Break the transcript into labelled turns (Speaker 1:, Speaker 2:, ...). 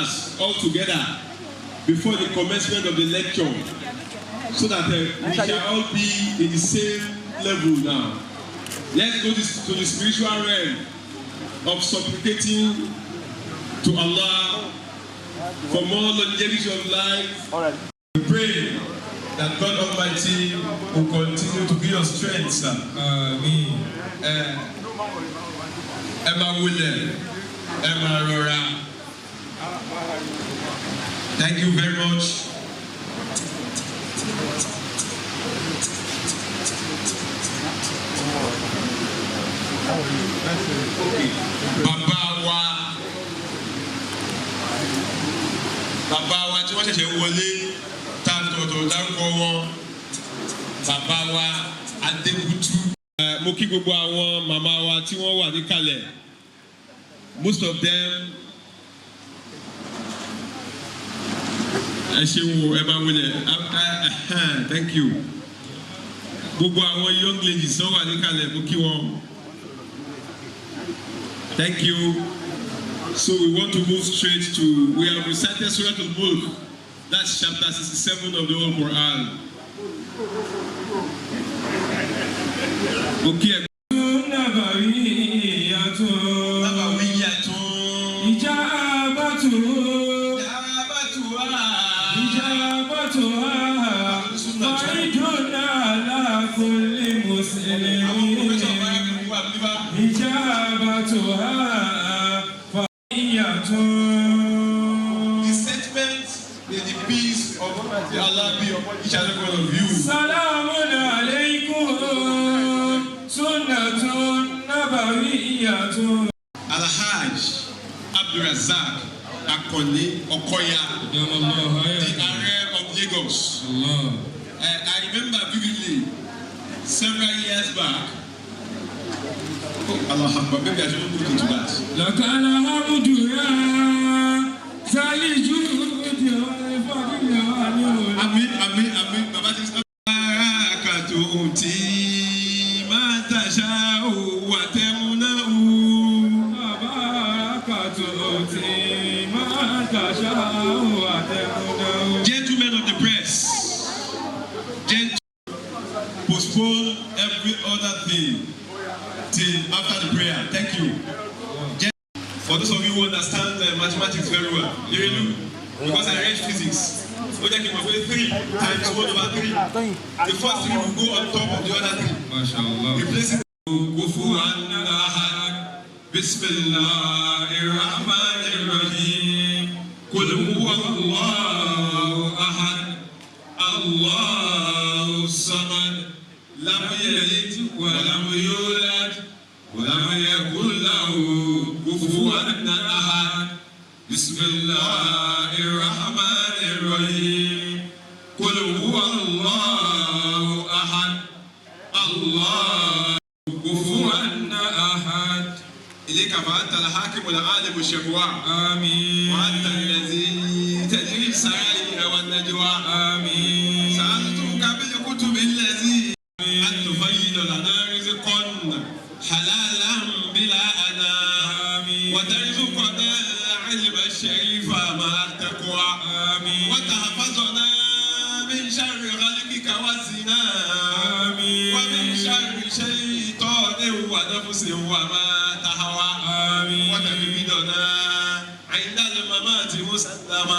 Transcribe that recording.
Speaker 1: us all together before the commencement of the lecture, so that we shall all be in the same level now. Let's go to the spiritual realm of supplicating to Allah for more longevity of life. We pray that God Almighty will continue to give us strength, sir. Emma William, Emma Rora. Thank you very much. Bàbá wa tí wọ́n ṣẹ̀ṣẹ̀ wọlé tá a tọ̀tọ̀ dárúkọ wọn, bàbá wa Adébútú. Mo kí gbogbo àwọn màmá wa tí wọ́n wà níkàlẹ̀. Most of them, ẹ ṣeun ẹ bá wọlé, thank you. Gbogbo àwọn young ladies tí wọ́n wà níkàlẹ̀, mo kí wọn. Thank you. So we want to move straight to, we have recited Surah Al-Mulk, that's chapter 67 of the Holy Quran. Okay. The statement, may the peace of Allah be upon each and every one of you.
Speaker 2: Salamun alaykum, sunnatun nabawiyyatun.
Speaker 1: Al-Hajj Abdulrazak Sade Okoya, the Arab of Lagos. I remember vividly several years back. Allah Akbar, maybe I shouldn't go into that. Amin. Baba says, gentlemen of the press, postpone every other thing till after the prayer. Thank you. For those of you who understand mathematics very well, because I read physics, so they can weigh 3 times 1/3. The first 3 will go on top of the other 3.
Speaker 2: MashaAllah.
Speaker 1: Replace it. Kufuwan ahad. Bismillahir Rahmanir Rahim. Qul huwallahu ahad. Allahu samad. Lam yalid wa lam yulad. ولم يكن له كفوا أحد بسم الله الرحمن الرحيم قل هو الله أحد الله كفوا أحد إليك فأنت الحاكم العالم الشكوى
Speaker 2: آمين
Speaker 1: وأنت الذي تجري السرائر والنجوى
Speaker 2: آمين
Speaker 1: سألتك بالكتب الذي أن تفيد لنا رزقا حلالا بلا أنام وترزقنا العلم الشريف مع التقوى وتحفظنا من شر خلقك والزنا ومن شر شيطان ونفس وما تهوى وتجدنا عند الممات مسلما